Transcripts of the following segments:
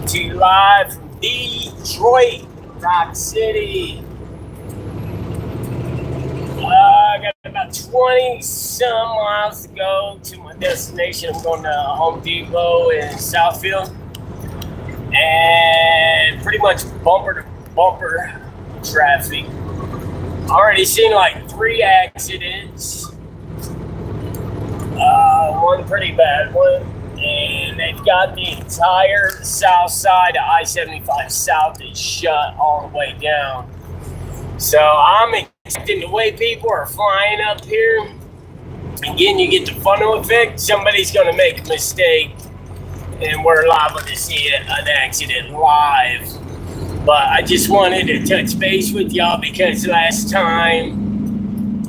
to you live from Detroit, Rock City. I got about 20 some miles to go to my destination. I'm going to Home Depot in Southfield, and pretty much bumper to bumper traffic. Already seen like 3 accidents. One pretty bad one, and they've got the entire south side of I-75 South is shut all the way down. So I'm expecting the way people are flying up here, again, you get the funnel effect. Somebody's going to make a mistake, and we're liable to see an accident live. But I just wanted to touch base with y'all because last time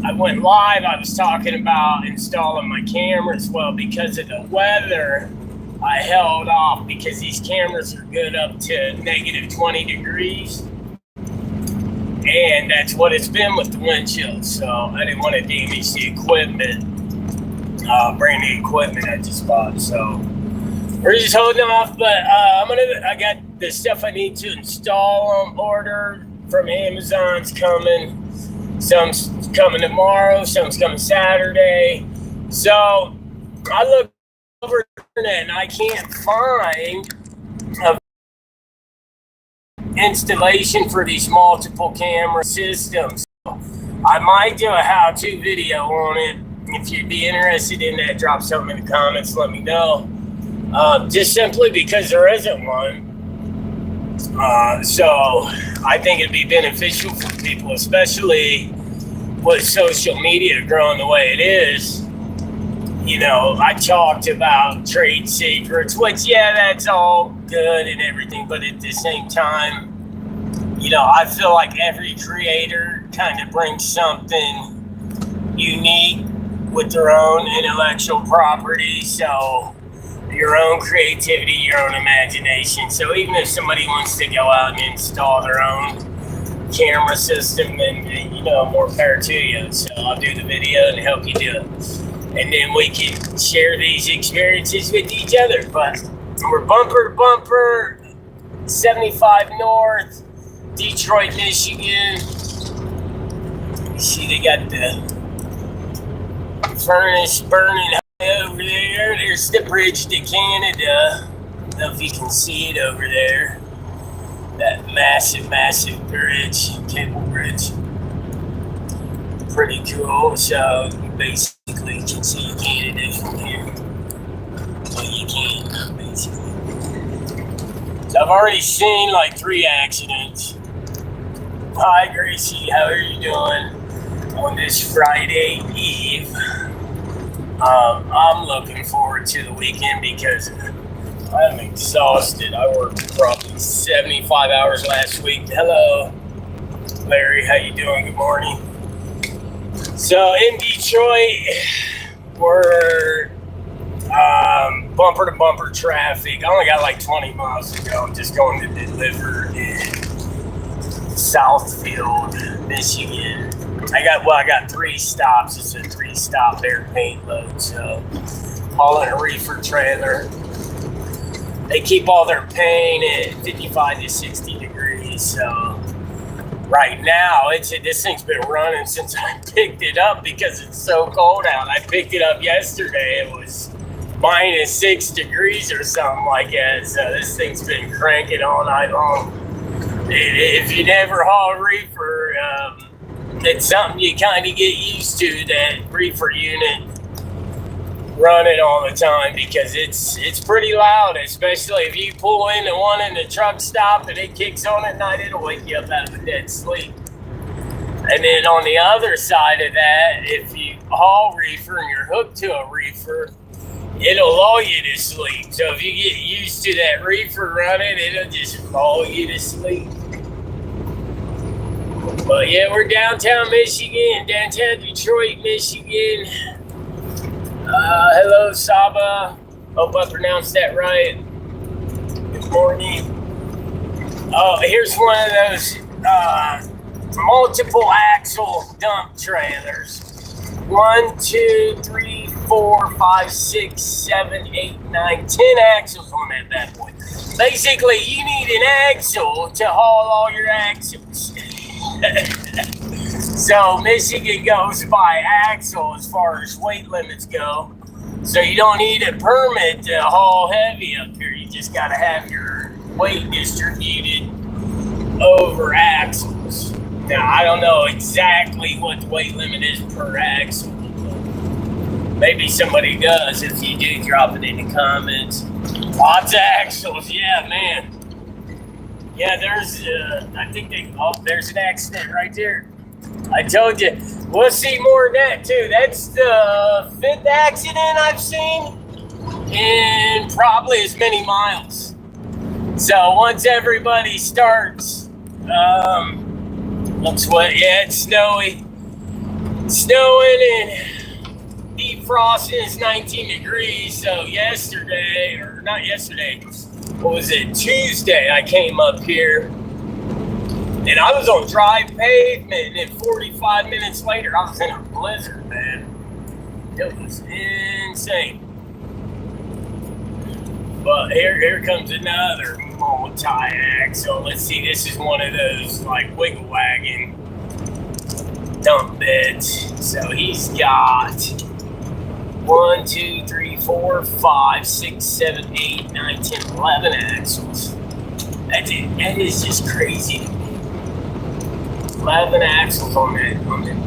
I went live, I was talking about installing my cameras. Well, because of the weather, I held off because these cameras are good up to negative 20 degrees. And that's what it's been with the wind chill. So I didn't want to damage the equipment, brand new equipment I just bought. So we're just holding off, but I got the stuff I need to install on order from Amazon's coming. Some's coming tomorrow, some's coming Saturday. So I look over the internet and I can't find a installation for these multiple camera systems. So I might do a how-to video on it. If you'd be interested in that, drop something in the comments, let me know. Just simply because there isn't one. So I think it'd be beneficial for people, especially with social media growing the way it is. You know, I talked about trade secrets, which, yeah, that's all good and everything, but at the same time, you know, I feel like every creator kind of brings something unique with their own intellectual property. So your own creativity, your own imagination. So even if somebody wants to go out and install their own camera system, then, you know, more power to you. So I'll do the video and help you do it. And then we can share these experiences with each other. But we're bumper to bumper, 75 North, Detroit, Michigan. You see they got the furnace burning over there. There's the bridge to Canada. I don't know if you can see it over there. That massive bridge, cable bridge. Pretty cool. So you basically can see Canada from here. Well, you can, basically. So I've already seen like 3 accidents. Hi, Gracie. How are you doing on this Friday Eve? I'm looking forward to the weekend because I'm exhausted. I worked probably 75 hours last week. Hello, Larry. How you doing? Good morning. So in Detroit, we're bumper to bumper traffic. I only got like 20 miles to go. I'm just going to deliver in Southfield, Michigan. I got 3 stops. It's a 3-stop air paint load. So all in a reefer trailer. They keep all their paint at 55 to 60 degrees. So right now, this thing's been running since I picked it up because it's so cold out. I picked it up yesterday. It was minus 6 degrees or something like that. So this thing's been cranking all night long. If you never haul a reefer, it's something you kind of get used to, that reefer unit running all the time, because it's pretty loud, especially if you pull into one in the truck stop and it kicks on at night. It'll wake you up out of a dead sleep. And then on the other side of that, if you haul reefer and you're hooked to a reefer, it'll lull you to sleep. So if you get used to that reefer running, it'll just lull you to sleep. But yeah, we're downtown Michigan, downtown Detroit, Michigan. Hello, Saba. Hope I pronounced that right. Good morning. Oh, here's one of those multiple axle dump trailers. 1, 2, 3, 4, 5, 6, 7, 8, 9, 10 axles on that bad boy. Basically, you need an axle to haul all your axles. So Michigan goes by axle as far as weight limits go. So you don't need a permit to haul heavy up here. You just got to have your weight distributed over axles. Now, I don't know exactly what the weight limit is per axle. Maybe somebody does. If you do, drop it in the comments. Lots of axles. Yeah, man. Yeah, there's, there's an accident right there. I told you. We'll see more of that, too. That's the 5th accident I've seen in probably as many miles. So once everybody starts, looks what, yeah, it's snowy. Snowing and defrosting is 19 degrees. So yesterday, or not yesterday, what was it, Tuesday, I came up here and I was on dry pavement, and 45 minutes later, I was in a blizzard, man. It was insane. But here comes another multi-axle. Let's see, this is one of those, like, wiggle wagon dump beds. So he's got 1, 2, 3, 4, 5, 6, 7, 8, 9, 10, 11 axles. That is just crazy. 11 axles on that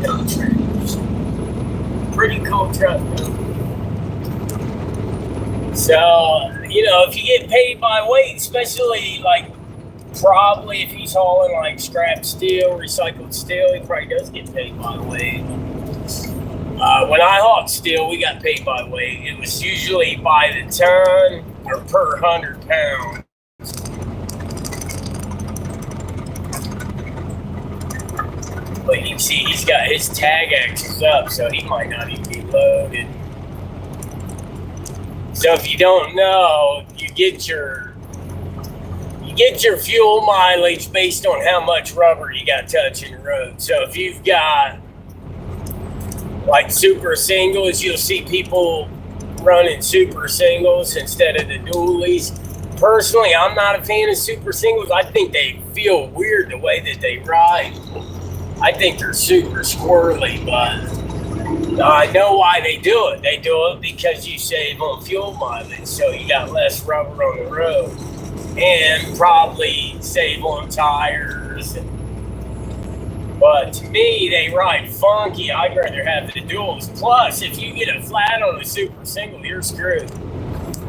dump trailers. Pretty cool truck, though. So, you know, if you get paid by weight, especially like probably if he's hauling like scrap steel, recycled steel, he probably does get paid by weight. When I hauled steel, we got paid by weight. It was usually by the ton or per 100 pounds. But you can see he's got his tag axles up, so he might not even be loaded. So if you don't know, you get your fuel mileage based on how much rubber you got touching the road. So if you've got like super singles, you'll see people running super singles instead of the dualies. Personally, I'm not a fan of super singles. I think they feel weird the way that they ride. I think they're super squirrely, but I know why they do it. They do it because you save on fuel mileage, so you got less rubber on the road, and probably save on tires. But to me, they ride funky. I'd rather have the duals. Plus, if you get a flat on a super single, you're screwed.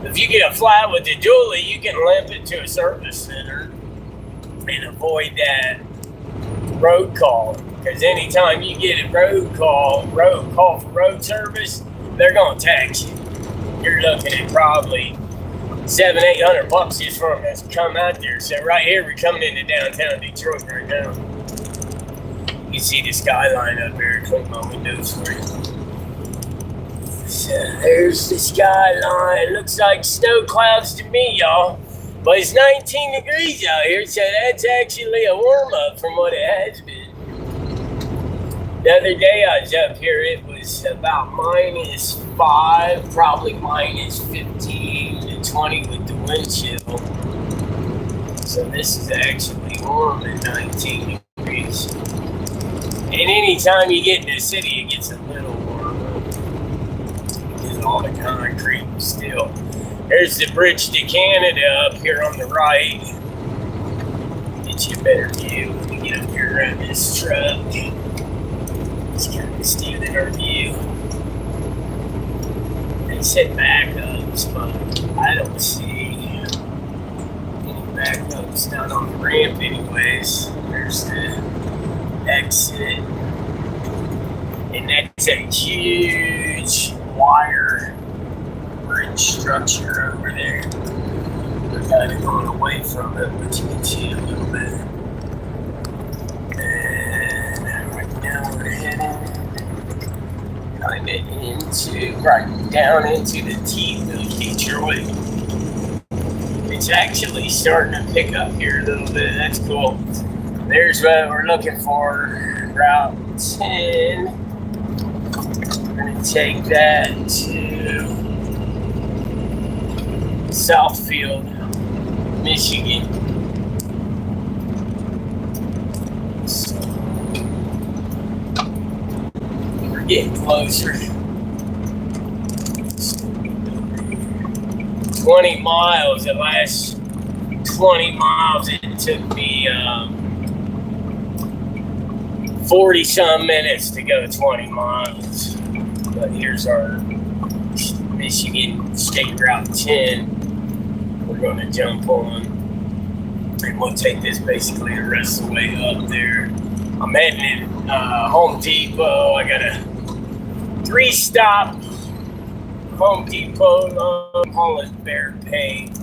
If you get a flat with the dually, you can limp it to a service center and avoid that road call. Because anytime you get a road call for road service, they're going to tax you. You're looking at probably $700-800 just for them to come out there. So right here, we're coming into downtown Detroit right now. You can see the skyline up there. Clean my windows for you. So there's the skyline. Looks like snow clouds to me, y'all. But it's 19 degrees out here, so that's actually a warm-up from what it has been. The other day I was up here, it was about -5, probably -15 to 20 with the wind chill. So this is actually warm at 19 degrees. And anytime you get in the city, it gets a little warmer. Because all the concrete is still. There's the bridge to Canada up here on the right. Get you a better view when we get up here around this truck. It's kind of stealing our view. They said backups, but I don't see any backups down on the ramp anyways. There's the exit. And that's a huge wire bridge structure over there. We're kind of going away from it, but you can see a little bit. And right now we're heading kind of right down into the teeth of Detroit. It's actually starting to pick up here a little bit. That's cool. There's what we're looking for. Route 10. We're going to take that to Southfield, Michigan. So we're getting closer. 20 miles. The last 20 miles, it took me 40 some minutes to go 20 miles. But here's our Michigan State Route 10. We're going to jump on, and we'll take this basically the rest of the way up there. I'm heading to Home Depot. I got a 3-stop Home Depot. I'm hauling bear paint.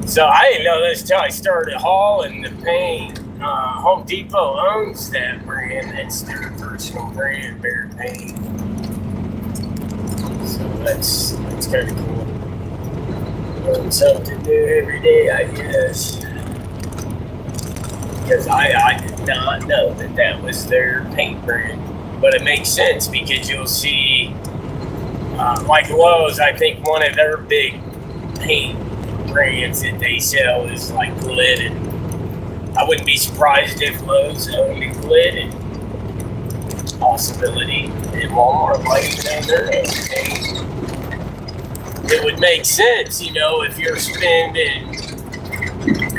So I didn't know this until I started hauling the paint. Home Depot owns that brand. That's their personal brand, bear paint. So that's kind of cool. Learn something new every day, I guess. Because I did not know that was their paint brand. But it makes sense because you'll see, like Lowe's, I think one of their big paint brands that they sell is like Glidden. I wouldn't be surprised if Lowe's owned Glidden. Possibility. And Walmart might have their own paint. It would make sense, if you're spending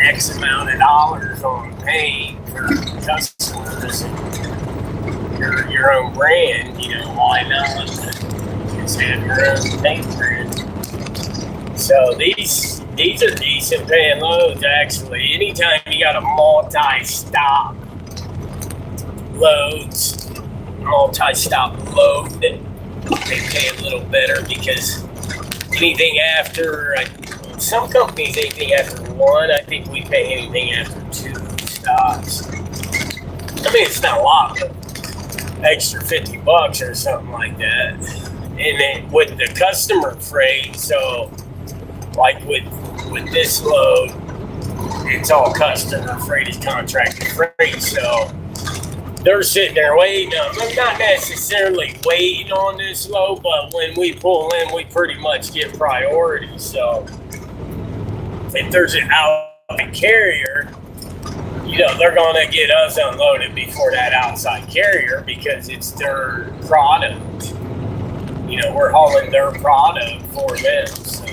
X amount of dollars on paint for customers and your own brand, why not just have your own paint brand? So these are decent paying loads, actually. Anytime you got a multi-stop load, they pay a little better because anything after, some companies, anything after 1, I think we pay anything after 2 stops. I mean, it's not a lot, but extra $50 or something like that. And then with the customer freight, so like with this load, it's all customer freight, is contracted freight, so they're sitting there waiting. They're not necessarily waiting on this load, but when we pull in, we pretty much get priority. So if there's an outside carrier, they're going to get us unloaded before that outside carrier because it's their product. We're hauling their product for them. So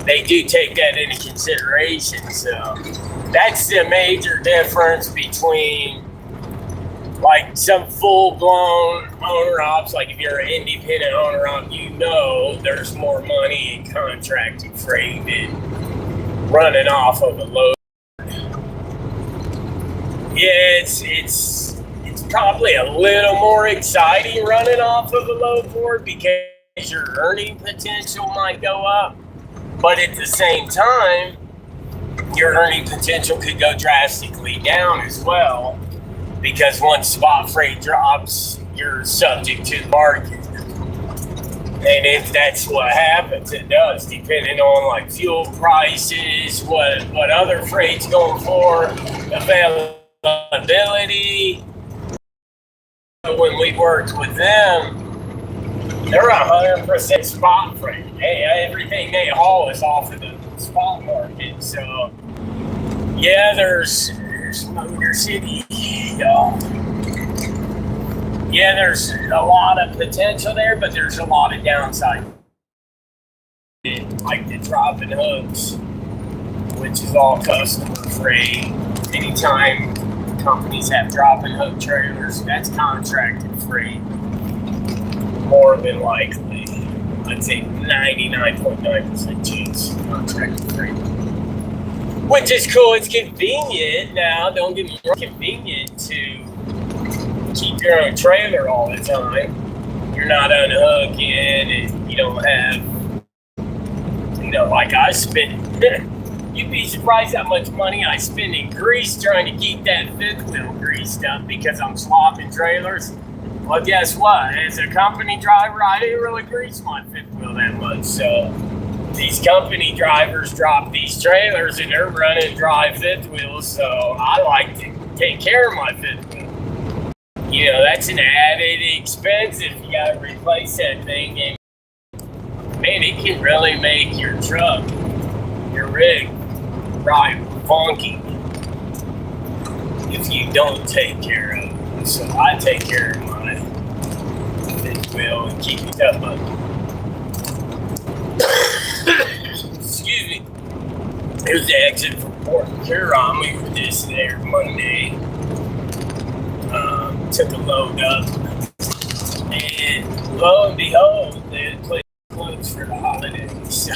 they do take that into consideration. So that's the major difference between like some full-blown owner-ops. Like if you're an independent owner-op, there's more money in contracted freight than running off of a load. Yeah, it's probably a little more exciting running off of a load board because your earning potential might go up, but at the same time, your earning potential could go drastically down as well because once spot freight drops, you're subject to the market. And if that's what happens, it does, depending on like fuel prices, what other freight's going for, availability. When we worked with them, they're 100% spot freight. Everything they haul is off of the spot market. So, yeah, there's Motor City, y'all. Yeah, there's a lot of potential there, but there's a lot of downside. Like the dropping hooks, which is all customer freight. Anytime companies have drop-and hook trailers, that's contracted freight. More than likely, I'd say 99.9% chance contracted freight. Which is cool. It's convenient now. Don't get me wrong. Convenient to keep your own trailer all the time. You're not unhooking, and you don't have, like I spend. You'd be surprised how much money I spend in grease trying to keep that fifth wheel greased up because I'm swapping trailers. Well, guess what? As a company driver, I didn't really grease my fifth wheel that much. So these company drivers drop these trailers and they're running dry fifth wheels. So I like to take care of my fifth wheel. That's an added expense if you got to replace that thing. And man, it can really make your truck rig right funky if you don't take care of it. So I take care of mine, if you will, and keep it up. Excuse me. It was the exit from Port Huron. We were just there Monday. Took a load up, and lo and behold, they had played closed for the holidays.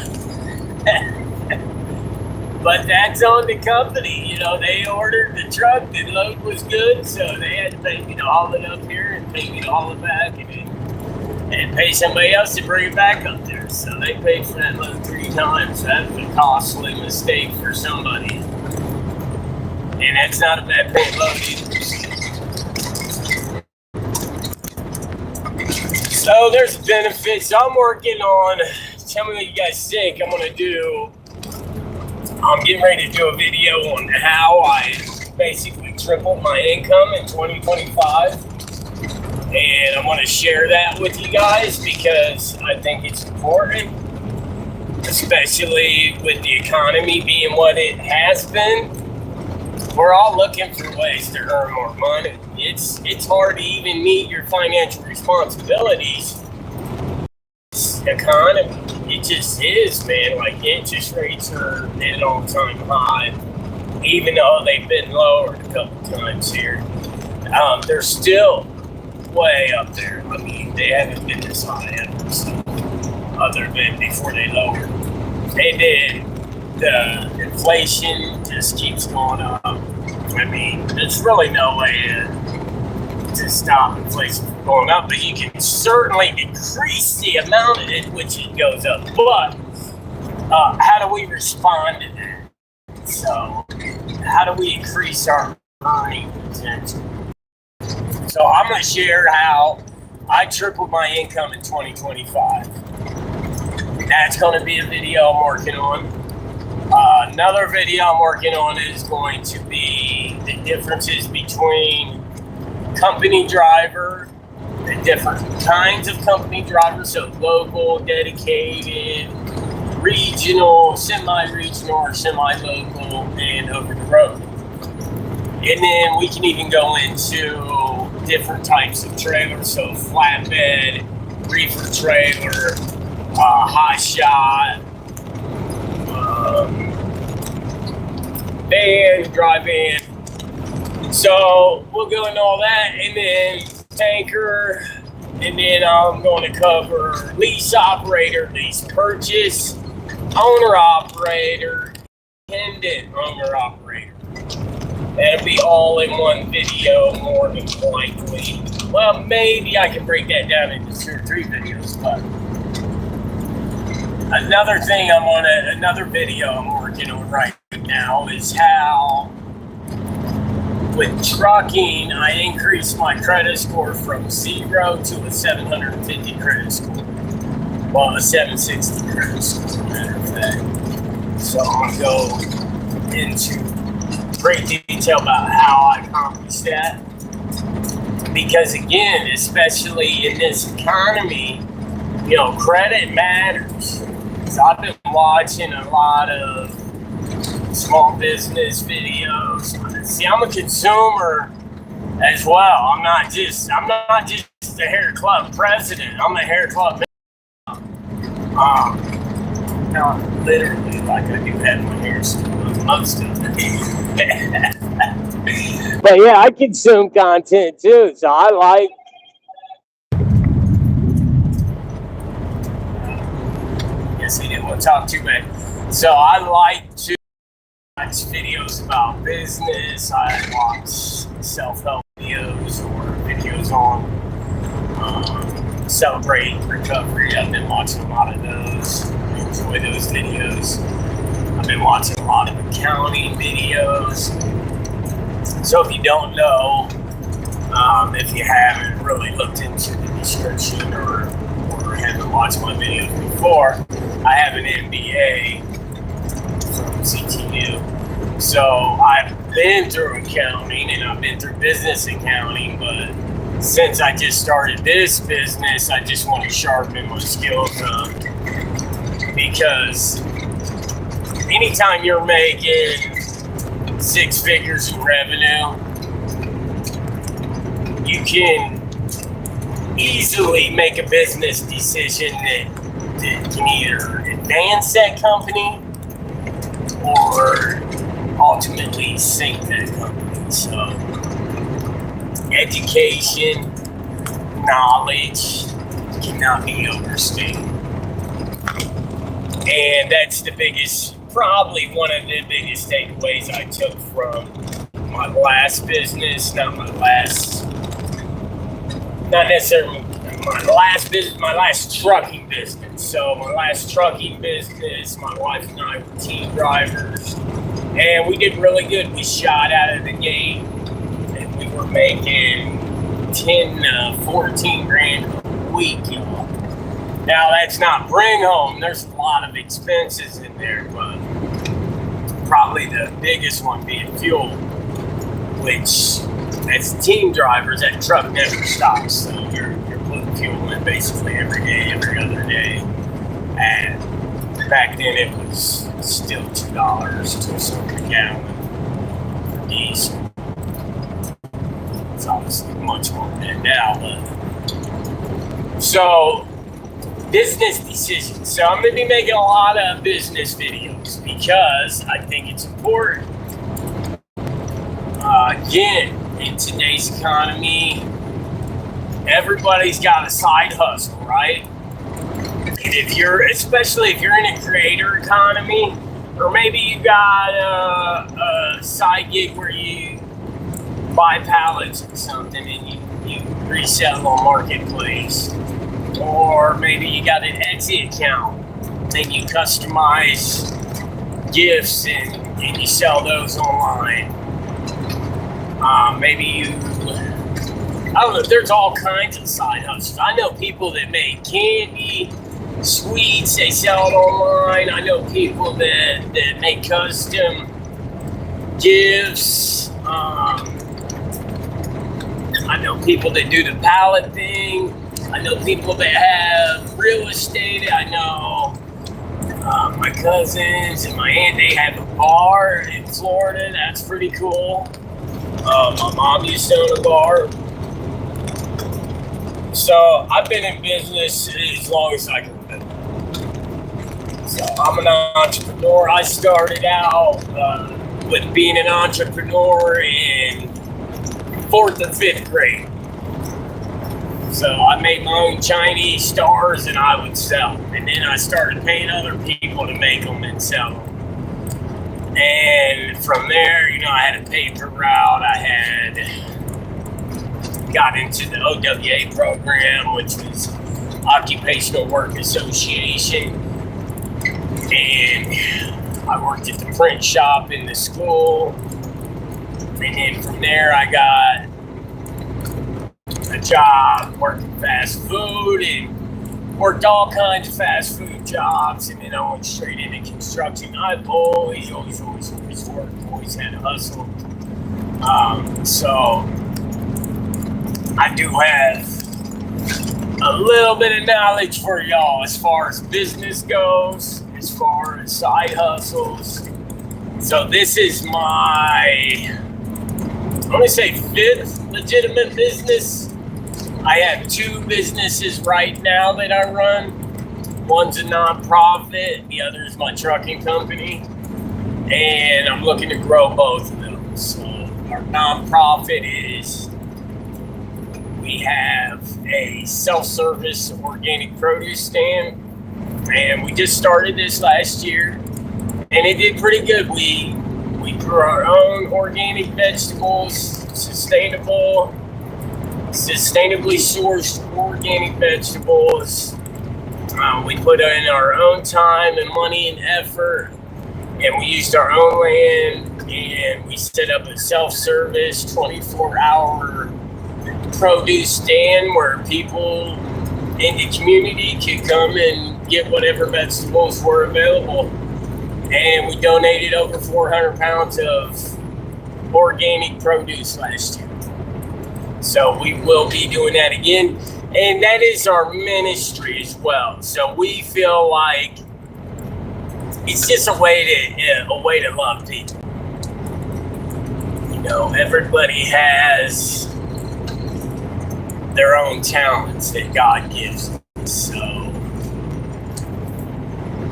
But that's on the company. They ordered the truck, the load was good, so they had to pay me to haul it up here and pay me to haul it back, and pay somebody else to bring it back up there. So they paid for that load 3 times. That was a costly mistake for somebody. And that's not a bad paid load either. So there's benefits. I'm working on, tell me what you guys think I'm getting ready to do a video on how I basically tripled my income in 2025. And I want to share that with you guys because I think it's important, especially with the economy being what it has been. We're all looking for ways to earn more money. It's hard to even meet your financial responsibilities. This economy, it just is, man. Like, interest rates are at an all-time high, even though they've been lowered a couple times here. They're still way up there. I mean, they haven't been this high ever, so, other than before they lowered. And then the inflation just keeps going up. I mean, there's really no way to stop inflation from going up, but you can certainly decrease the amount of it which it goes up. But how do we respond to that? So how do we increase our earning potential? So I'm going to share how I tripled my income in 2025. That's going to be a video I'm working on. Another video I'm working on is going to be the differences between company driver, the different kinds of company drivers, so local, dedicated, regional, semi-regional, or semi-local, and over the road. And then we can even go into different types of trailers, so flatbed, reefer trailer, high shot, van, dry van. So we'll go into all that, and then tanker, and then I'm going to cover lease operator, lease purchase, owner operator, dependent owner operator. That'll be all in one video, more than likely. Well, maybe I can break that down into 2 or 3 videos, but another video I'm working on right now is how, with trucking, I increased my credit score from 0 to a 750 credit score. Well, a 760 credit score, matter of fact. So I'm going to go into great detail about how I accomplished that. Because again, especially in this economy, credit matters. So I've been watching a lot of small business videos. See, I'm a consumer as well. I'm not just the hair club president. I'm a hair club. Not literally, like I do have my hair still, most of it. But yeah, I consume content too, so I like. He didn't want to talk too much. So I like to watch videos about business. I watch self-help videos or videos on celebrate recovery. I've been watching a lot of those. I enjoy those videos. I've been watching a lot of accounting videos. So if you don't know, if you haven't really looked into the description or haven't watched my videos before, I have an MBA from CTU. So I've been through accounting and I've been through business accounting, but since I just started this business, I just want to sharpen my skills up because, anytime you're making 6 figures in revenue, you can easily make a business decision that can either advance that company or ultimately sink that company. So education, knowledge cannot be overstated. And that's the biggest, probably one of the biggest takeaways I took from my last business, not necessarily my last business, my last trucking business. So my last trucking business, my wife and I were team drivers, and we did really good. We shot out of the gate, and we were making 14 grand a week, y'all. Now that's not bring home. There's a lot of expenses in there, but probably the biggest one being fuel, which as team drivers, that truck never stops. So you're putting fuel in basically every day, every other day. And back then it was still $2 to something a gallon for diesel. It's obviously much more than now, but so business decisions. So I'm going to be making a lot of business videos because I think it's important. Again, in today's economy, everybody's got a side hustle, right? And especially if you're in a creator economy, or maybe you got a side gig where you buy pallets or something and you resell on Marketplace. Or maybe you got an Etsy account and you customize gifts and you sell those online. Maybe I don't know, there's all kinds of side hustles. I know people that make candy, sweets, they sell it online. I know people that make custom gifts. I know people that do the pallet thing. I know people that have real estate. I know my cousins and my aunt, they have a bar in Florida. That's pretty cool. My mom used to own a bar. So I've been in business as long as I can remember. So I'm an entrepreneur. I started out with being an entrepreneur in 4th and 5th grade. So I made my own Chinese stars and I would sell them. And then I started paying other people to make them and sell them. And from there, I had a paper route. I had got into the OWA program, which was Occupational Work Association. And I worked at the print shop in the school. And then from there, I got a job working fast food and worked all kinds of fast food jobs, and then I went straight into construction. I've always worked, always had a hustle. So I do have a little bit of knowledge for y'all as far as business goes, as far as side hustles. So this is my, I want to say 5th legitimate business. I have 2 businesses right now that I run. One's a nonprofit, the other is my trucking company, and I'm looking to grow both of them. So our nonprofit is, we have a self-service organic produce stand, and we just started this last year, and it did pretty good. We grew our own organic vegetables, sustainably sourced organic vegetables. We put in our own time and money and effort, and we used our own land, and we set up a self-service 24-hour produce stand where people in the community could come and get whatever vegetables were available. And we donated over 400 pounds of organic produce last year. So we will be doing that again. And that is our ministry as well. So we feel like it's just a way to love people. You know, everybody has their own talents that God gives them. So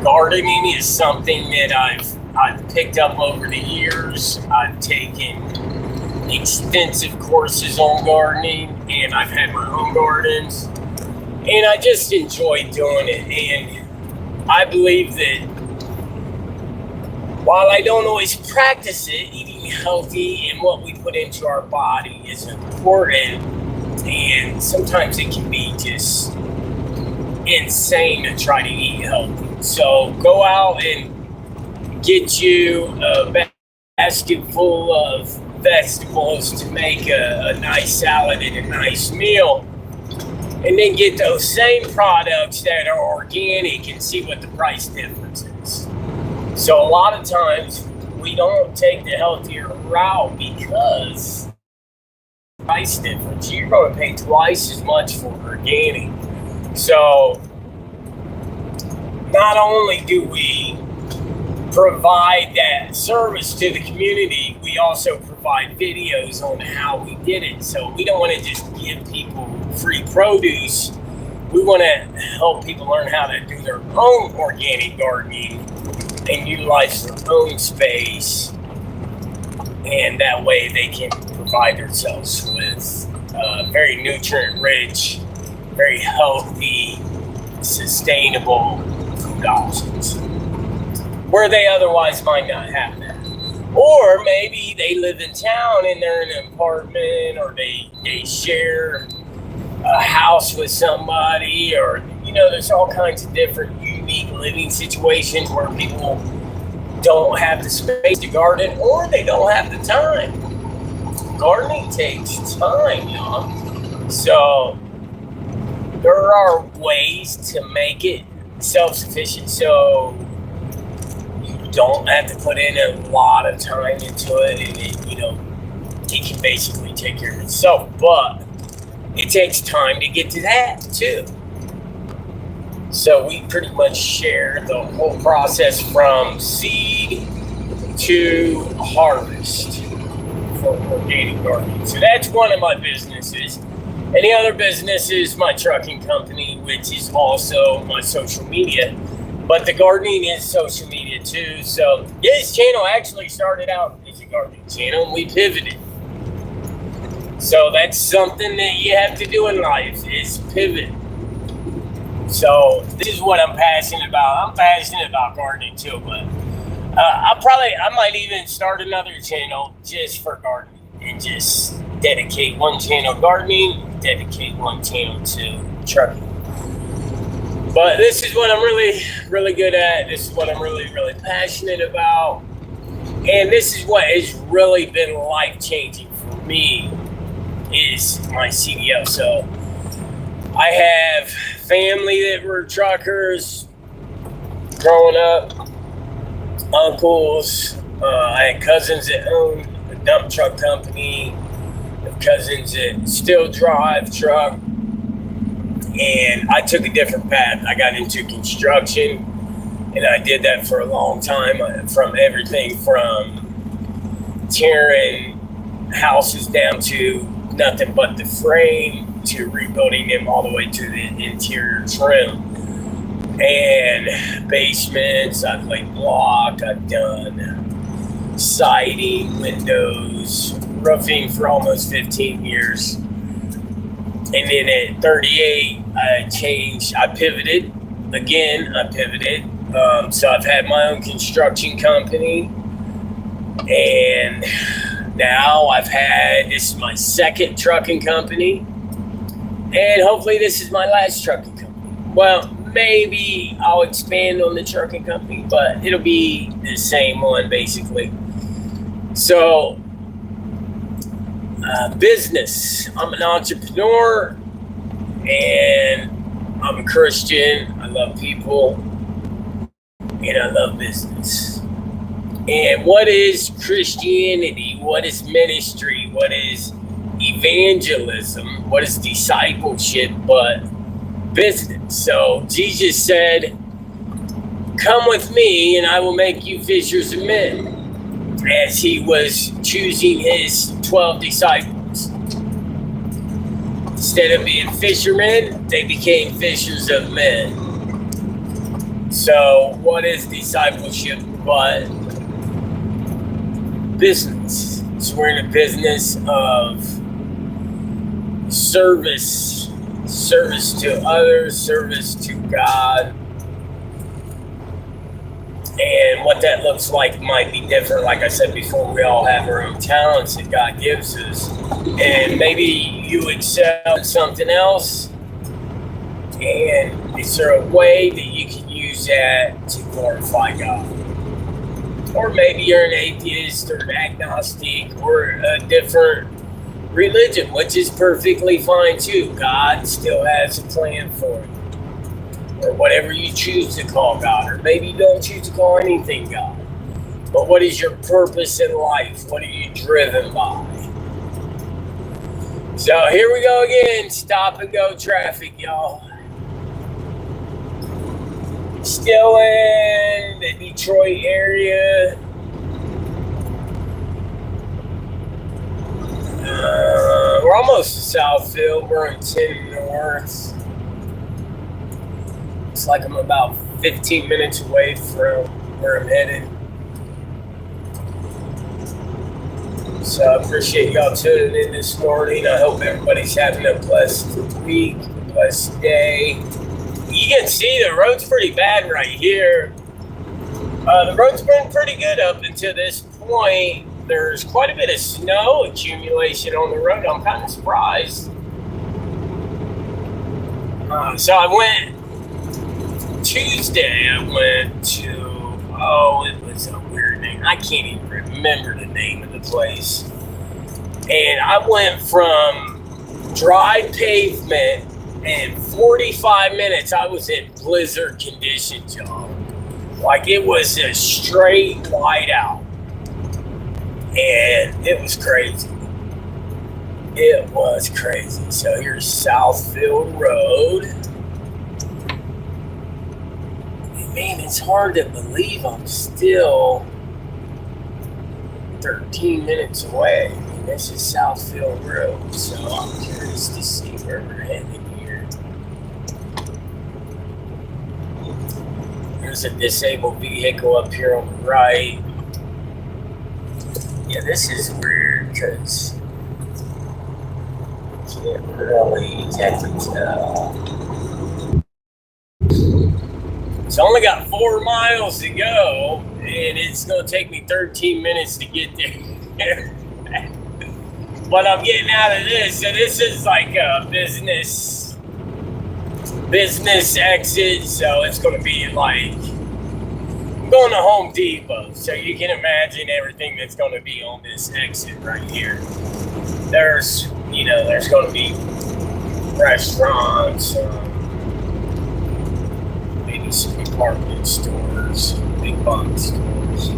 gardening is something that I've picked up over the years. I've taken extensive courses on gardening, and I've had my own gardens, and I just enjoy doing it. And I believe that while I don't always practice it, eating healthy and what we put into our body is important, and sometimes it can be just insane to try to eat healthy. So go out and get you a basket full of vegetables to make a nice salad and a nice meal, and then get those same products that are organic and see what the price difference is. So a lot of times we don't take the healthier route because price difference. You're going to pay twice as much for organic. So not only do we provide that service to the community, we also provide videos on how we did it. So we don't want to just give people free produce. We want to help people learn how to do their own organic gardening and utilize their own space, and that way they can provide themselves with very nutrient rich, very healthy, sustainable food options where they otherwise might not have that. Or maybe they live in town and they're in an apartment, or they share a house with somebody, or, you know, there's all kinds of different unique living situations where people don't have the space to garden, or they don't have the time. Gardening takes time, y'all. So there are ways to make it self-sufficient, so you don't have to put in a lot of time into it, and it can basically take care of itself. But it takes time to get to that too. So we pretty much share the whole process from seed to harvest for organic gardening. So that's one of my businesses. And the other business is my trucking company, which is also my social media. But the gardening is social media too. So this channel actually started out as a gardening channel, and we pivoted. So that's something that you have to do in life, is pivot. So this is what I'm passionate about. I'm passionate about gardening too, but I might even start another channel just for gardening, and just dedicate one channel gardening, dedicate one channel to trucking. But this is what I'm really, really good at. This is what I'm really, really passionate about. And this is what has really been life-changing for me, is my CDL. So I have family that were truckers growing up, uncles. I had cousins that owned a dump truck company, cousins that still drive truck, and I took a different path. I got into construction, and I did that for a long time, from everything from tearing houses down to nothing but the frame, to rebuilding them all the way to the interior trim and basements. I've laid block, I've done siding, windows, roofing for almost 15 years. And then at 38, I pivoted. So I've had my own construction company, and now this is my second trucking company, and hopefully this is my last trucking company. Well, maybe I'll expand on the trucking company, but it'll be the same one basically. So business. I'm an entrepreneur, and I'm a Christian. I love people, and I love business. And what is Christianity? What is ministry? What is evangelism? What is discipleship but business? So Jesus said, "Come with me, and I will make you fishers of men." As he was choosing his 12 disciples. Instead of being fishermen, they became fishers of men. So, what is discipleship but business? So, we're in a business of service to others, service to God. And what that looks like might be different. Like I said before, we all have our own talents that God gives us. And maybe you excel at something else. And is there a way that you can use that to glorify God? Or maybe you're an atheist or an agnostic or a different religion, which is perfectly fine too. God still has a plan for you. Or whatever you choose to call God, or maybe you don't choose to call anything God. But what is your purpose in life? What are you driven by? So here we go again, stop and go traffic, y'all. Still in the Detroit area. We're almost to Southfield. We're in 10 North. It's like I'm about 15 minutes away from where I'm headed. So I appreciate y'all tuning in this morning. I hope everybody's having a blessed week, a blessed day. You can see the road's pretty bad right here. The road's been pretty good up until this point. There's quite a bit of snow accumulation on the road. I'm kind of surprised. So I went Tuesday, I went to, it was a weird name. I can't even remember the name of the place. And I went from dry pavement, and 45 minutes I was in blizzard conditions, y'all. Like it was a straight whiteout. And it was crazy. It was crazy. So here's Southfield Road. Man, it's hard to believe I'm still 13 minutes away. I mean, this is Southfield Road, so I'm curious to see where we're headed here. There's a disabled vehicle up here on the right. Yeah, this is weird because you can't really exactly tell. It's only got 4 miles to go, and it's going to take me 13 minutes to get there. But I'm getting out of this, so this is like a business exit, so it's going to be like, I'm going to Home Depot, so you can imagine everything that's going to be on this exit right here. There's going to be restaurants, some department stores, big box stores.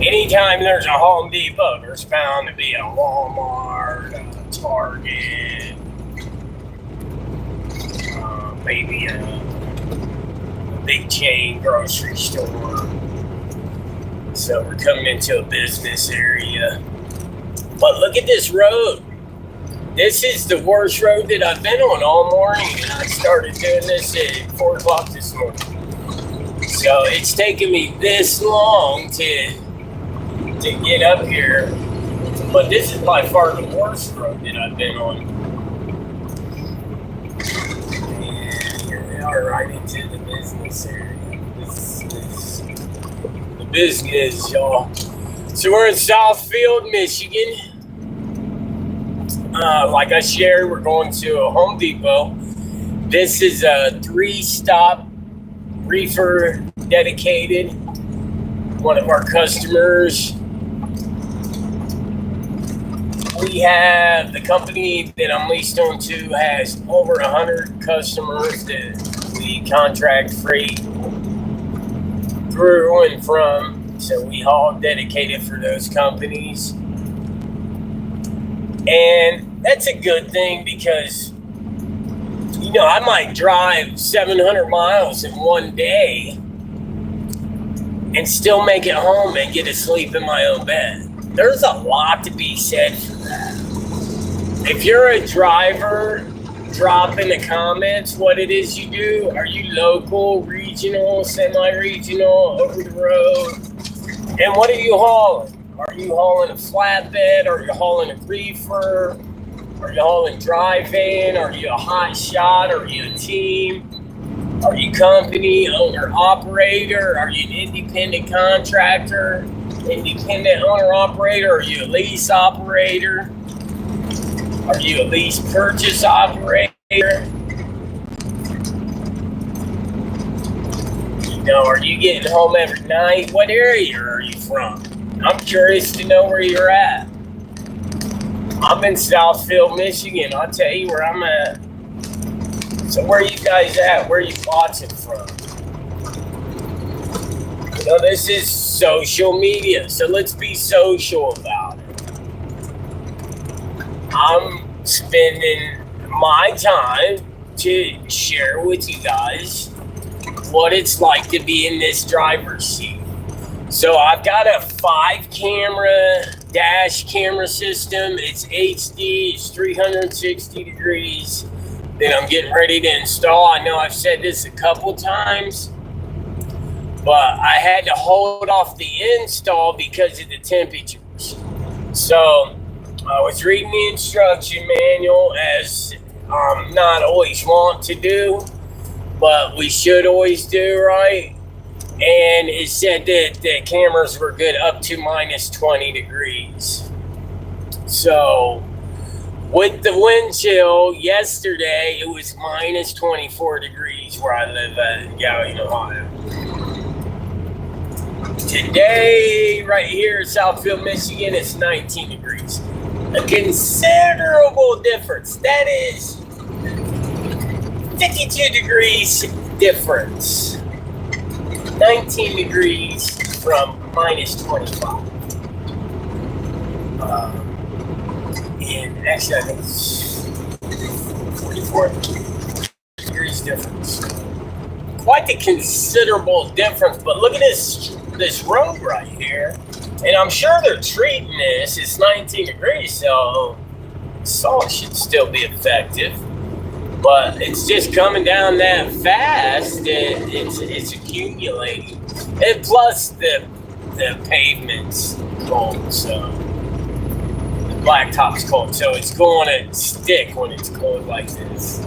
Anytime there's a Home Depot, there's bound to be a Walmart, a Target, maybe a big chain grocery store. So we're coming into a business area. But look at this road. This is the worst road that I've been on all morning, and I started doing this at 4 o'clock this morning. So it's taken me this long to get up here, but this is by far the worst road that I've been on. And here we are right into the business area. This is the business, y'all. So we're in Southfield, Michigan. Like I shared, we're going to a Home Depot. This is a 3-stop reefer dedicated. One of our customers. We have the company that I'm leased on to has over 100 customers that we contract freight through and from. So we haul dedicated for those companies. And that's a good thing because, I might drive 700 miles in one day and still make it home and get to sleep in my own bed. There's a lot to be said for that. If you're a driver, drop in the comments what it is you do. Are you local, regional, semi-regional, over the road? And what are you hauling? Are you hauling a flatbed? Are you hauling a reefer? Are you hauling dry van? Are you a hot shot? Are you a team? Are you company, owner, operator? Are you an independent contractor? Independent owner, operator? Are you a lease operator? Are you a lease purchase operator? Are you getting home every night? What area are you from? I'm curious to know where you're at. I'm in Southfield, Michigan. I'll tell you where I'm at. So where are you guys at? Where are you watching from? This is social media, so let's be social about it. I'm spending my time to share with you guys what it's like to be in this driver's seat. So I've got a 5-camera dash camera system. It's HD, it's 360 degrees that I'm getting ready to install. I know I've said this a couple times, but I had to hold off the install because of the temperatures. So I was reading the instruction manual, as I'm not always want to do, but we should always do, right? And it said that the cameras were good up to minus 20 degrees. So with the wind chill yesterday, it was minus 24 degrees where I live at in Galion, Ohio. Today, right here in Southfield, Michigan, it's 19 degrees. A considerable difference. That is 52 degrees difference. 19 degrees from minus 25. And actually, I think it's 44 degrees difference. Quite the considerable difference, but look at this road right here. And I'm sure they're treating this. It's 19 degrees, so salt should still be effective. But it's just coming down that fast, and it's accumulating. And plus the pavement's cold, so the blacktop's cold, so it's going to stick when it's cold like this.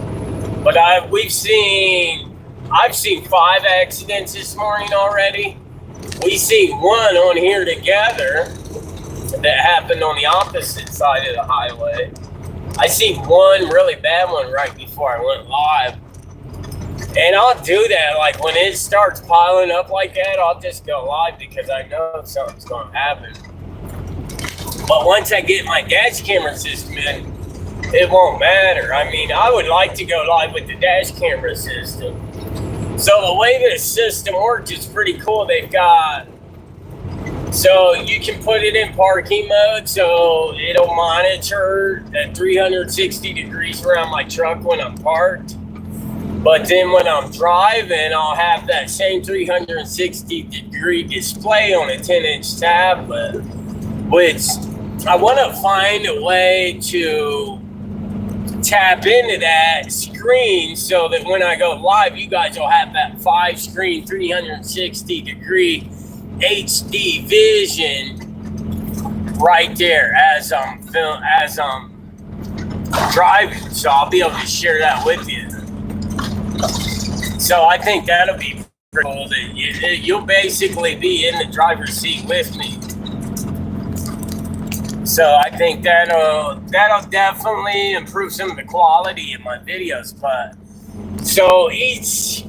But I've seen 5 accidents this morning already. We see one on here together that happened on the opposite side of the highway. I see one really bad one right before I went live. And I'll do that. Like when it starts piling up like that, I'll just go live because I know something's going to happen. But once I get my dash camera system in, it won't matter. I mean, I would like to go live with the dash camera system. So the way this system works is pretty cool. They've got, so you can put it in parking mode, so it'll monitor at 360 degrees around my truck when I'm parked. But then when I'm driving, I'll have that same 360 degree display on a 10-inch tablet, which I want to find a way to tap into that screen so that when I go live, you guys will have that 5-screen 360 degree HD vision right there as I'm driving. So I'll be able to share that with you. So I think that'll be pretty cool that you'll basically be in the driver's seat with me. So I think that'll definitely improve some of the quality of my videos. But so each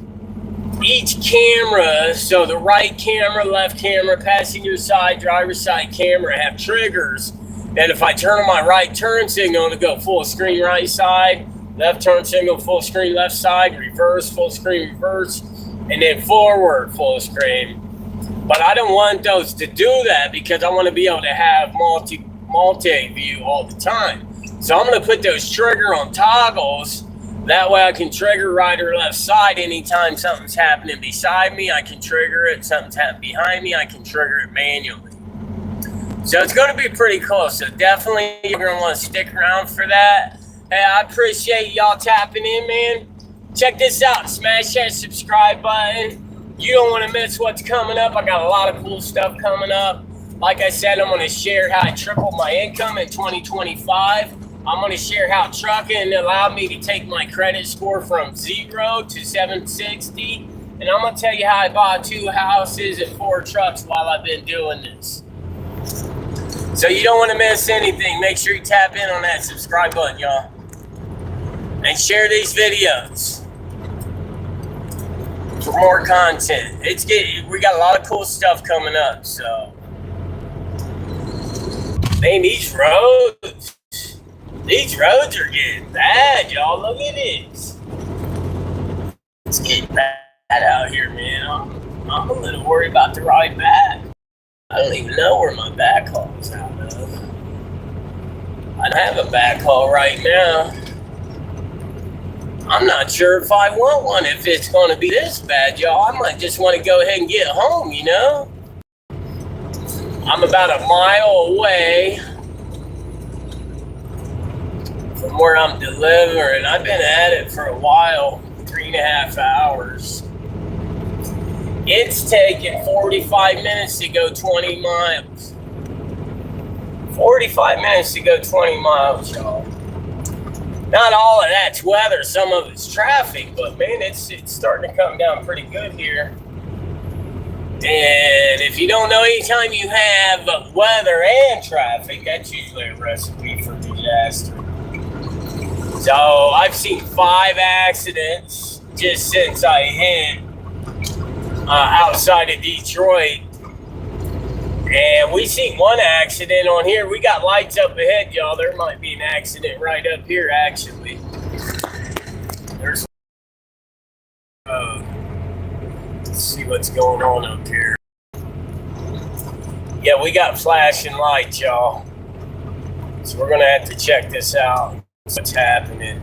camera, so the right camera, left camera, passenger side, driver's side camera have triggers. And if I turn on my right turn signal to go full screen right side, left turn signal full screen left side, reverse full screen reverse, and then forward full screen. But I don't want those to do that because I want to be able to have multi-view all the time. So I'm going to put those trigger on toggles That way I can trigger right or left side anytime something's happening beside me. I can trigger it. Something's happening behind me, I can trigger it manually. So it's going to be pretty cool. So definitely you're going to want to stick around for that. Hey, I appreciate y'all tapping in, man. Check this out. Smash that subscribe button. You don't want to miss what's coming up. I got a lot of cool stuff coming up. Like I said, I'm going to share how I tripled my income in 2025. I'm going to share how trucking allowed me to take my credit score from 0 to 760. And I'm going to tell you how I bought 2 houses and 4 trucks while I've been doing this. So you don't want to miss anything. Make sure you tap in on that subscribe button, y'all. And share these videos for more content. We got a lot of cool stuff coming up, so. Man, these roads are getting bad, y'all. Look at this. It's getting bad out here, man. I'm a little worried about the ride back. I don't even know where my backhaul is out of. I don't have a backhaul right now. I'm not sure if I want one if it's going to be this bad, y'all. I might just want to go ahead and get home, you know? I'm about a mile away from where I'm delivering. I've been at it for a while, 3.5 hours. It's taken 45 minutes to go 20 miles. 45 minutes to go 20 miles, y'all. Not all of that's weather, some of it's traffic, but man, it's starting to come down pretty good here. And if you don't know, anytime you have weather and traffic, that's usually a recipe for disaster. So I've seen 5 accidents just since I hit outside of Detroit. And we seen 1 accident on here. We got lights up ahead, y'all. There might be an accident right up here, actually. There's let's see what's going on up here. Yeah, we got flashing lights, y'all. So we're gonna have to check this out. What's happening?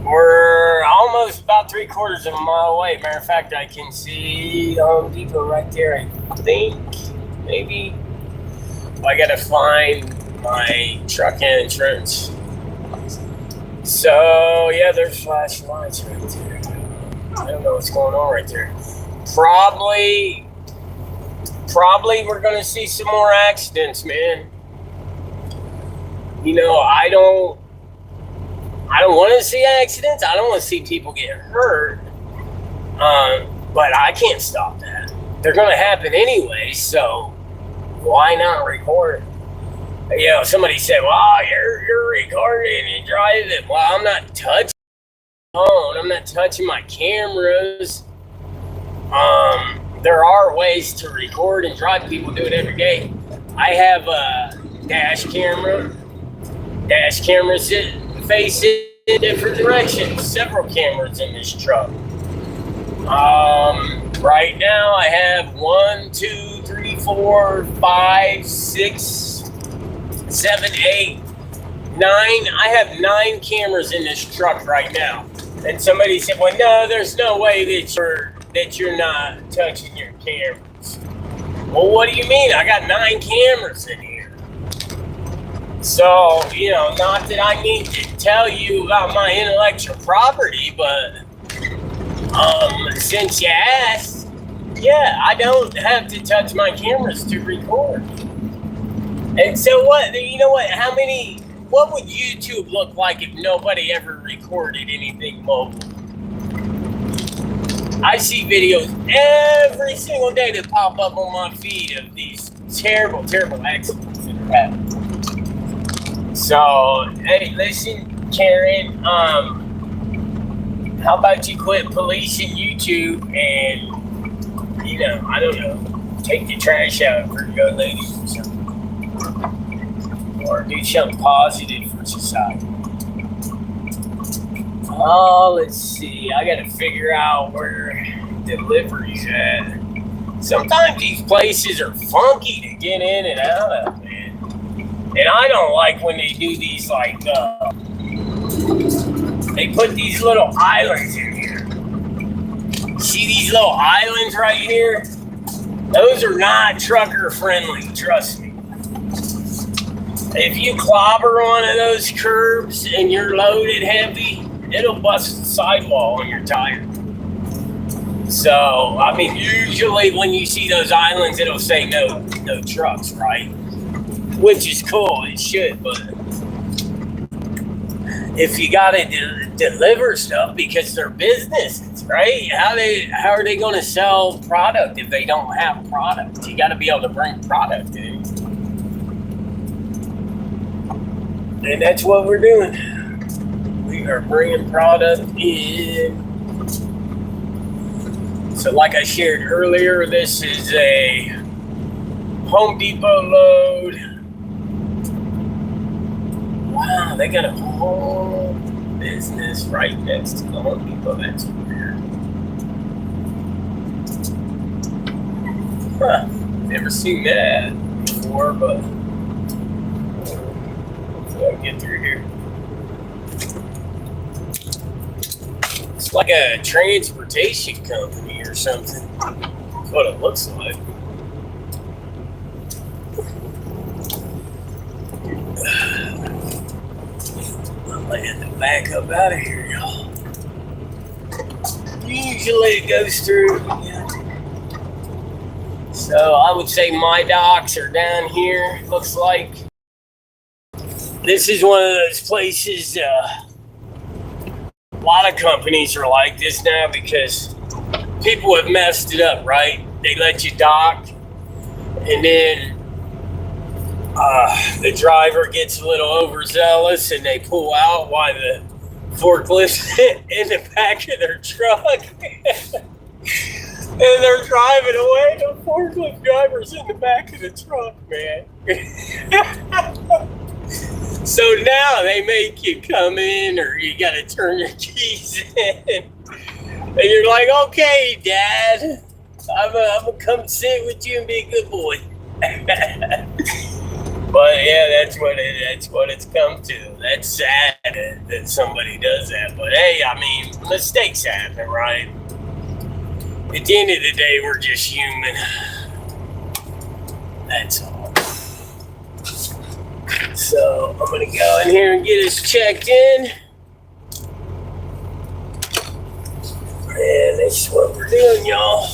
We're almost about 3/4 of a mile away. Matter of fact, I can see Home Depot right there, I think. Maybe. I gotta find my truck insurance. So, yeah, there's flashing lights right there. I don't know what's going on right there. Probably we're gonna see some more accidents, man. You know, I don't want to see accidents. I don't want to see people get hurt. But I can't stop that. They're going to happen anyway, so why not record? You know, somebody said, well, you're recording and driving. Well, I'm not touching my phone. I'm not touching my cameras. There are ways to record and drive. People do it every day. I have a dash camera. Dash cameras facing in different directions. Several cameras in this truck. Right now I have 1, 2, 3, 4, 5, 6, 7, 8, 9. I have 9 cameras in this truck right now. And somebody said, well, no, there's no way that you're not touching your cameras. Well, what do you mean? I got 9 cameras in here. So, you know, not that I need to tell you about my intellectual property, but since you asked, yeah, I don't have to touch my cameras to record. And so what, you know what would YouTube look like if nobody ever recorded anything mobile? I see videos every single day that pop up on my feed of these terrible, terrible accidents that are happening. So, hey, listen, Karen, how about you quit policing YouTube and, you know, I don't know, take the trash out for your ladies or something. Or do something positive for society. Oh, let's see. I gotta figure out where delivery's at. Sometimes these places are funky to get in and out of, man. And I don't like when they do these, like, They put these little islands in here. See these little islands right here? Those are not trucker friendly, trust me. If you clobber one of those curbs and you're loaded heavy, it'll bust the sidewall on your tire. So, I mean, usually when you see those islands, it'll say no trucks, right? Which is cool, it should, but if you gotta deliver stuff because they're businesses, right? How are they gonna sell product if they don't have product? You gotta be able to bring product in. And that's what we're doing. We are bringing product in. So like I shared earlier, this is a Home Depot load. Wow, they got a whole business right next to the Home Depot. That's weird. Huh, never seen that before, but hopefully I'll get through here. It's like a transportation company or something. That's what it looks like. I had to back up out of here, y'all. Usually it goes through. Yeah. So I would say my docks are down here. Looks like this is one of those places. A lot of companies are like this now because people have messed it up, right? They let you dock, and then the driver gets a little overzealous and they pull out while the forklift's in the back of their truck. And they're driving away. The forklift driver's in the back of the truck, man. So now they make you come in, or you got to turn your keys in. And you're like, okay, Dad, I'm going to come sit with you and be a good boy. But yeah, that's what it's come to. That's sad that somebody does that. But hey, I mean, mistakes happen, right? At the end of the day, we're just human. That's all. So I'm gonna go in here and get us checked in. And that's what we're doing, y'all.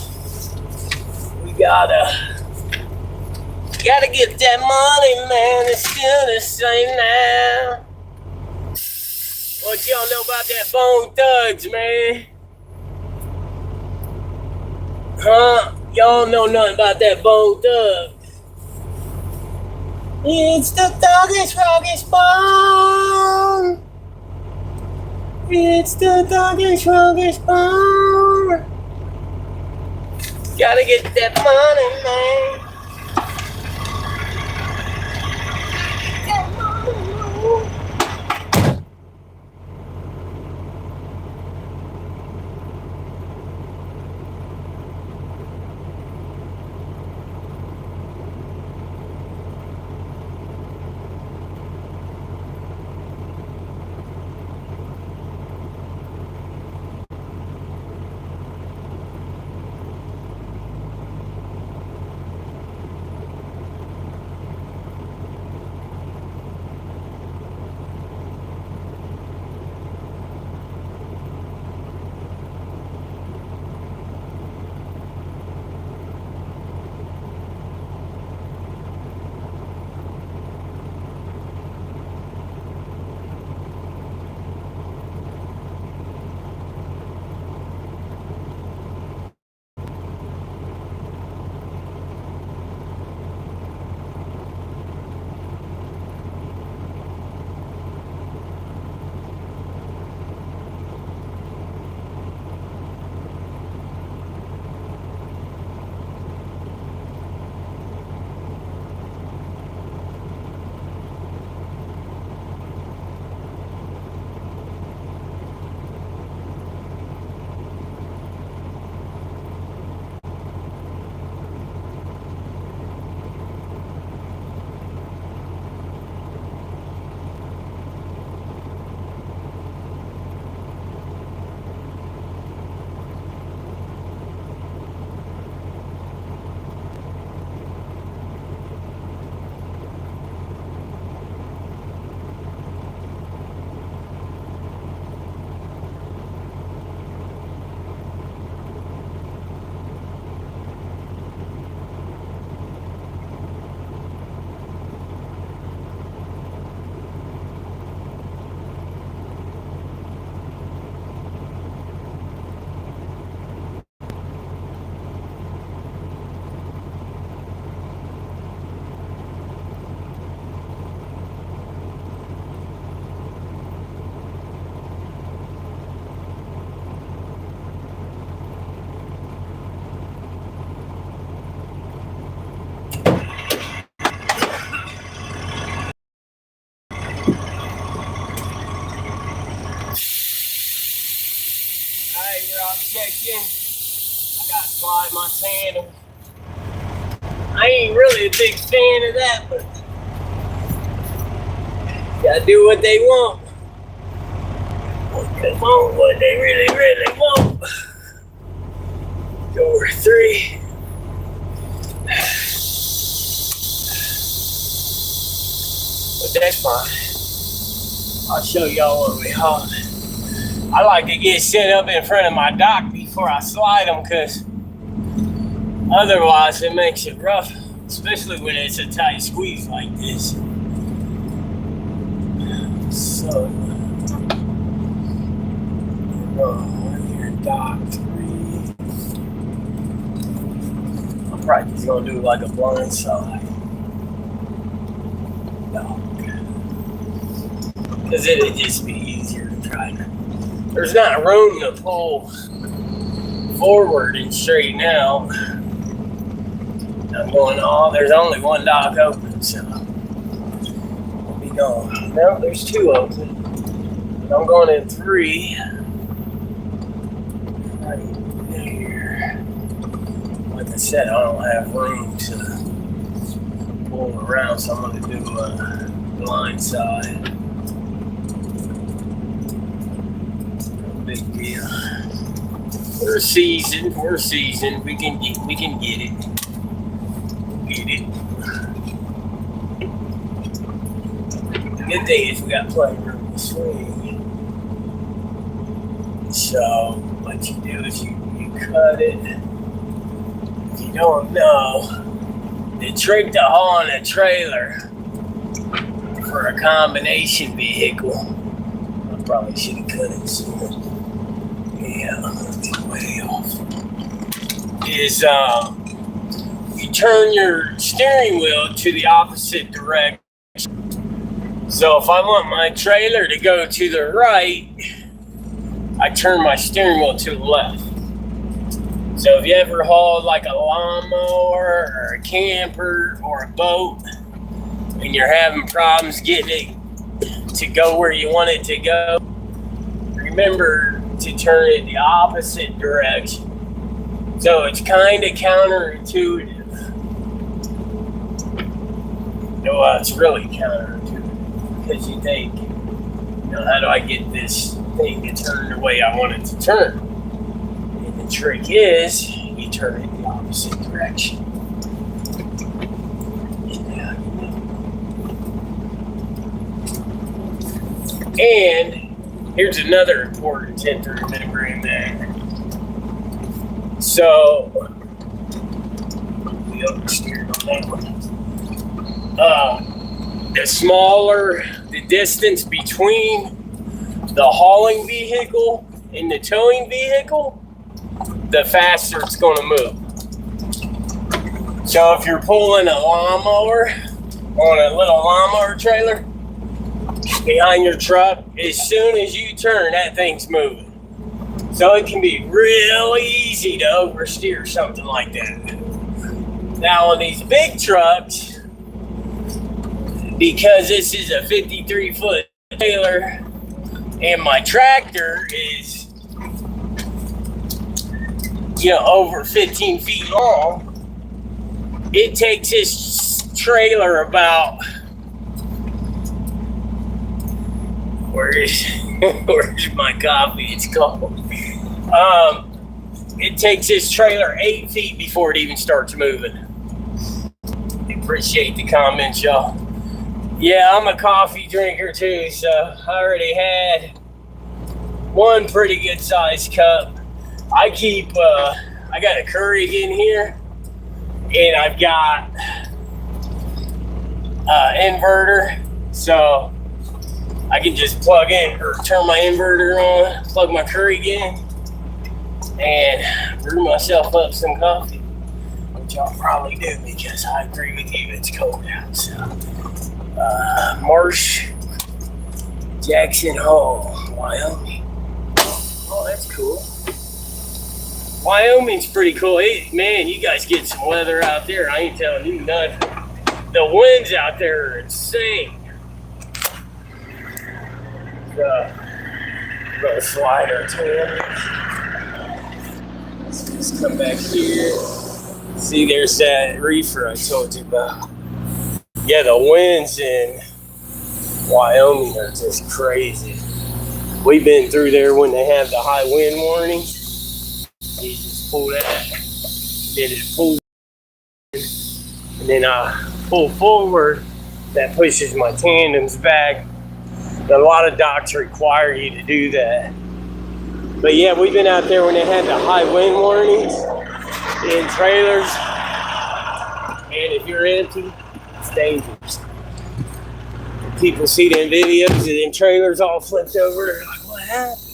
We gotta get that money, man. It's still the same now. What y'all know about that Bone Thugs, man? Huh? Y'all know nothing about that Bone Thugs. It's the Thuggish Ruggish Bone. It's the Thuggish Ruggish Bone. Gotta get that money, man. working, I gotta slide my tandem. I ain't really a big fan of that, but gotta do what they want. What they really want. Go over 3. But that's fine. I'll show y'all what we haul. I like to get set up in front of my dock before I slide them, because otherwise it makes it rough, especially when it's a tight squeeze like this. So, we're here, dock 3. I'm probably just gonna do like a blind side. No, because it'd just be easier to try to. There's not room to pull forward and straighten out. I'm going all. There's only one dock open, so I'll be going. No, there's 2 open. I'm going in 3. Right there. Like I said, I don't have room to pull around, so I'm going to do a blind side. No big deal. We're seasoned. We can get it. The good thing is we got plenty of room to swing. So what you do is you cut it. If you don't know, the trick to hauling a trailer for a combination vehicle, I probably should have cut it sooner. Yeah, I'm way off. Is you turn your steering wheel to the opposite direction. So if I want my trailer to go to the right, I turn my steering wheel to the left. So if you ever hauled like a lawnmower or a camper or a boat and you're having problems getting it to go where you want it to go, remember to turn it the opposite direction. So it's kind of counterintuitive. Well, it's really counterintuitive, because you think, how do I get this thing to turn the way I want it to turn? And the trick is, you turn it the opposite direction. And here's another important tip to remember in there. So, we oversteered on that one. The smaller the distance between the hauling vehicle and the towing vehicle, the faster it's going to move. So if you're pulling a lawnmower on a little lawnmower trailer behind your truck, as soon as you turn, that thing's moving. So it can be really easy to oversteer something like that. Now on these big trucks, because this is a 53-foot trailer and my tractor is, over 15 feet long, it takes this trailer about, where's my coffee? It's cold. It takes this trailer 8 feet before it even starts moving. Appreciate the comments, y'all. Yeah, I'm a coffee drinker too, so I already had one pretty good sized cup. I got a Keurig in here, and I've got inverter, so I can just plug in or turn my inverter on, plug my Keurig in, and brew myself up some coffee, which I'll probably do because I agree with you, it's cold out. So, Marsh, Jackson Hole, Wyoming. Oh, that's cool. Wyoming's pretty cool. Hey, man, you guys get some weather out there. I ain't telling you nothing. The winds out there are insane. Gonna slide our tail. Let's come back here. See, there's that reefer I told you about. Yeah, the winds in Wyoming are just crazy. We've been through there when they have the high wind warnings. You just pull that, then it pulls, and then I pull forward. That pushes my tandems back. A lot of docks require you to do that. But yeah, we've been out there when they had the high wind warnings in trailers. And if you're empty, it's dangerous. People see them videos of them trailers all flipped over. They're like, what happened?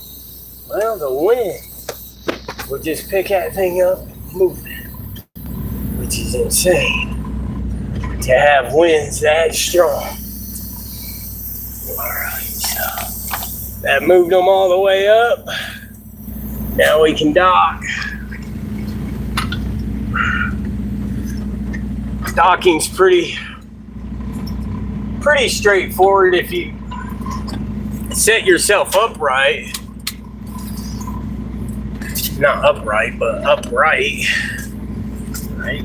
Well, the wind will just pick that thing up and move it, which is insane to have winds that strong. Alright, so that moved them all the way up. Now we can dock. Docking's pretty straightforward if you set yourself upright. Not upright, but upright. Right?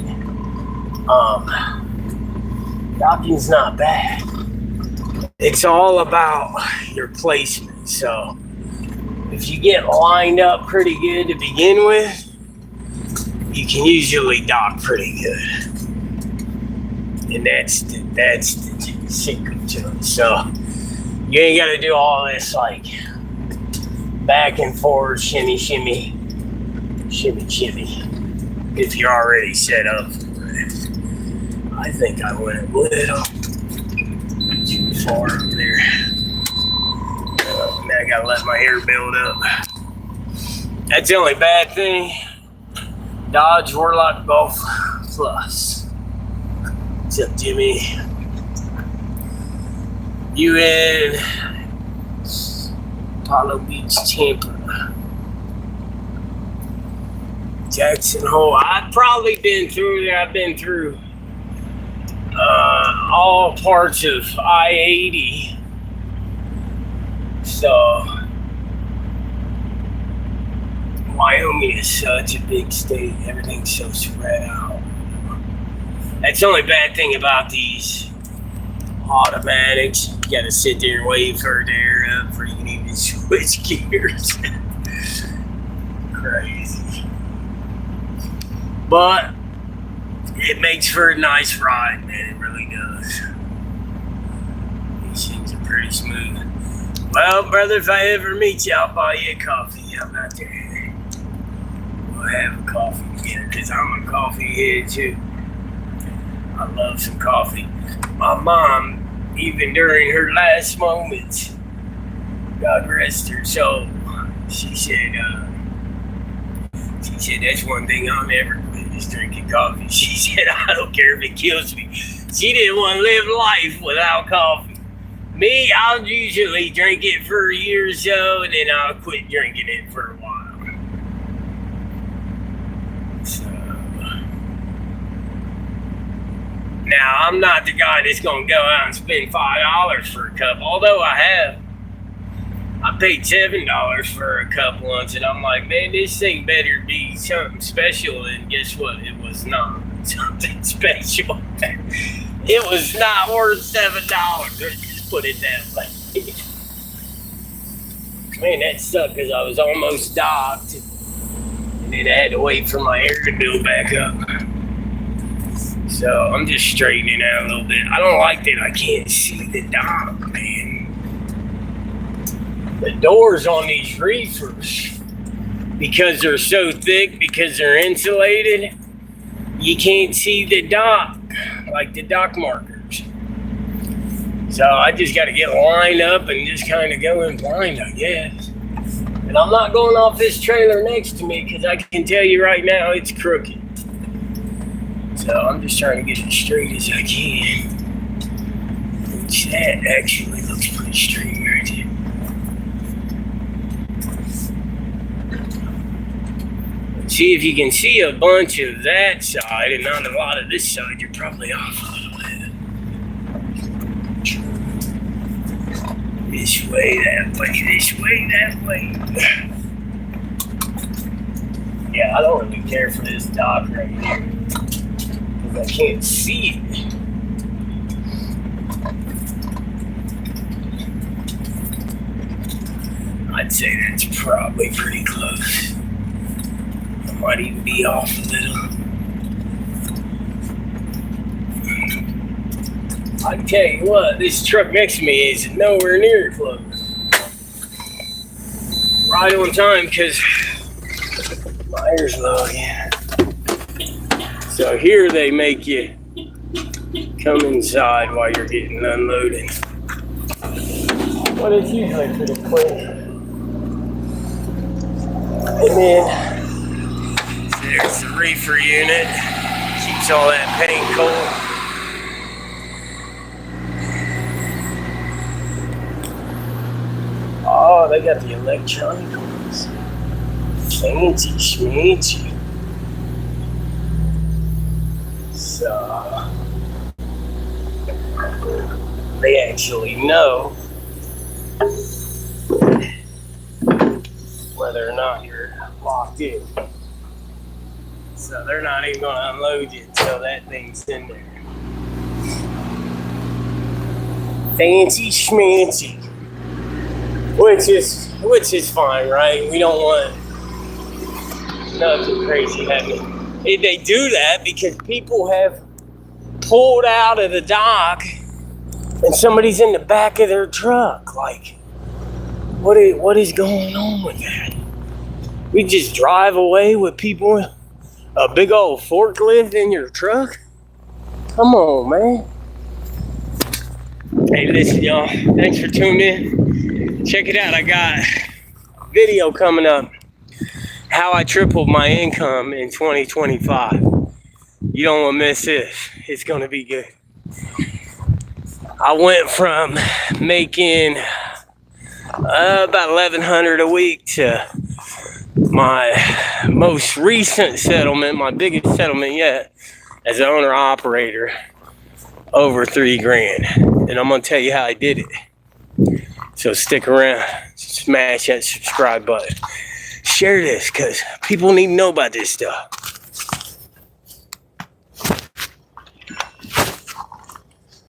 Docking's not bad. It's all about your placement. So if you get lined up pretty good to begin with, you can usually dock pretty good. And that's the secret to it. So you ain't got to do all this like back and forth, shimmy, shimmy, shimmy, shimmy, if you're already set up for it. I think I went a little too far up there. Now I gotta let my hair build up. That's the only bad thing. Dodge Warlock Golf Plus. What's up, Jimmy? You in Apollo Beach, Tampa. Jackson Hole. I've probably been through there. I've been through all parts of I-80. So Wyoming is such a big state. Everything's so spread out. That's the only bad thing about these automatics. You gotta sit there and wait for it to air up before you can even switch gears. Crazy. But it makes for a nice ride, man. It really does. These things are pretty smooth. Well, brother, if I ever meet you, I'll buy you a coffee. How about that? We'll have a coffee together, because I'm a coffee head, too. I love some coffee. My mom, even during her last moments, God rest her soul, she said, that's one thing I'll never quit, is drinking coffee. She said, I don't care if it kills me. She didn't want to live life without coffee. Me, I'll usually drink it for a year or so, and then I'll quit drinking it for a while. So, now, I'm not the guy that's going to go out and spend $5 for a cup, although I have. I paid $7 for a cup once, and I'm like, man, this thing better be something special, and guess what? It was not something special. It was not worth $7. Just put it that way. Man, that sucked, because I was almost docked, and then I had to wait for my hair to build back up. So I'm just straightening out a little bit. I don't like that I can't see the dock, man. The doors on these reefers, because they're so thick, because they're insulated, you can't see the dock, like the dock markers. So I just got to get lined up and just kind of go in blind, I guess. And I'm not going off this trailer next to me, because I can tell you right now it's crooked. So I'm just trying to get it straight as I can. Which that actually looks pretty straight right there. See, if you can see a bunch of that side and not a lot of this side, you're probably off a little bit. This way, that way, this way, that way. Yeah, I don't really care for this dock right here because I can't see it. I'd say that's probably pretty close. I might even be off a little. I tell you what, this truck next to me is nowhere near close. Right on time because my air's low again. So here they make you come inside while you're getting unloaded. But it's usually pretty quick. And then there's the reefer unit. Keeps all that paint cold. Oh, they got the electronic ones. Fancy schmancy. So they actually know whether or not you're locked in. So they're not even going to unload you until that thing's in there. Fancy schmancy. Which is fine, right? We don't want nothing crazy happening. They do that because people have pulled out of the dock and somebody's in the back of their truck. Like, what is going on with that? We just drive away with people in a big old forklift in your truck? Come on, man. Hey, listen, y'all. Thanks for tuning in. Check it out. I got a video coming up. How I tripled my income in 2025. You don't want to miss this. It's going to be good. I went from making about $1,100 a week to my most recent settlement, my biggest settlement yet, as an owner-operator, over $3,000. And I'm going to tell you how I did it. So stick around, smash that subscribe button. Share this because people need to know about this stuff.